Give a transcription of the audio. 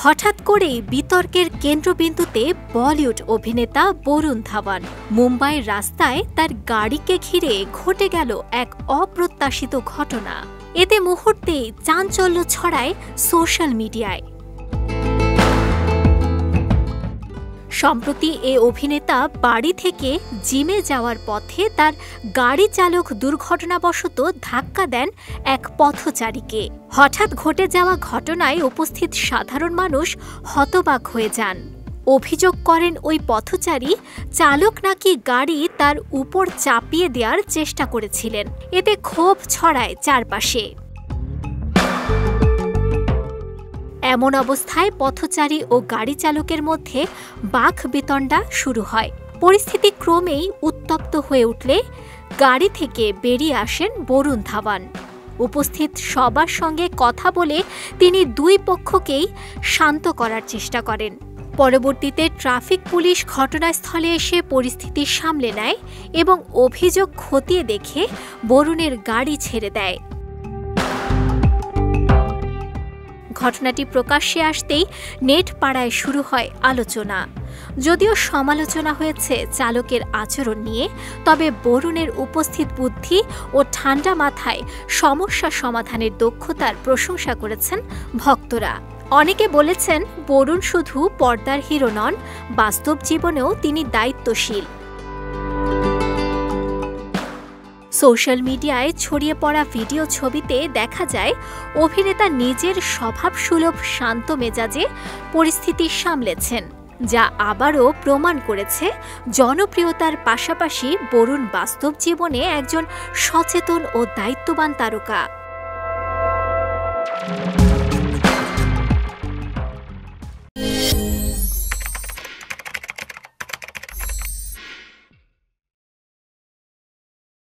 হঠাৎ করেই বিতর্কের কেন্দ্রবিন্দুতে বলিউড অভিনেতা বরুণ ধাওয়ান। মুম্বাইয়ের রাস্তায় তার গাড়িকে ঘিরে ঘটে গেল এক অপ্রত্যাশিত ঘটনা। এতে মুহূর্তেই চাঞ্চল্য ছড়ায় সোশ্যাল মিডিয়ায়। সম্প্রতি এ অভিনেতা বাড়ি থেকে জিমে যাওয়ার পথে তার গাড়ি চালক দুর্ঘটনাবশত ধাক্কা দেন এক পথচারীকে। হঠাৎ ঘটে যাওয়া ঘটনায় উপস্থিত সাধারণ মানুষ হতবাক হয়ে যান। অভিযোগ করেন ওই পথচারী চালক নাকি গাড়ি তার উপর চাপিয়ে দেওয়ার চেষ্টা করেছিলেন। এতে ক্ষোভ ছড়ায় চারপাশে। এমন অবস্থায় পথচারী ও গাড়ি চালকের মধ্যে বাকবিতণ্ডা শুরু হয়। পরিস্থিতি ক্রমেই উত্তপ্ত হয়ে উঠলে গাড়ি থেকে বেরিয়ে আসেন বরুণ ধাওয়ান। উপস্থিত সবার সঙ্গে কথা বলে তিনি দুই পক্ষকেই শান্ত করার চেষ্টা করেন। পরবর্তীতে ট্রাফিক পুলিশ ঘটনাস্থলে এসে পরিস্থিতি সামলে নেয় এবং অভিযোগ খতিয়ে দেখে বরুণের গাড়ি ছেড়ে দেয়। ঘটনাটি প্রকাশ্যে আসতেই নেট পাড়ায় শুরু হয় আলোচনা। যদিও সমালোচনা হয়েছে চালকের আচরণ নিয়ে, তবে বরুণের উপস্থিত বুদ্ধি ও ঠান্ডা মাথায় সমস্যা সমাধানের দক্ষতার প্রশংসা করেছেন ভক্তরা। অনেকে বলেছেন বরুণ শুধু পর্দার হিরো নন, বাস্তব জীবনেও তিনি দায়িত্বশীল। সোশ্যাল মিডিয়ায় ছড়িয়ে পড়া ভিডিও ছবিতে দেখা যায় অভিনেতা নিজের স্বভাবসুলভ শান্ত মেজাজে পরিস্থিতি সামলেছেন, যা আবারও প্রমাণ করেছে জনপ্রিয়তার পাশাপাশি বরুণ বাস্তব জীবনে একজন সচেতন ও দায়িত্ববান তারকা।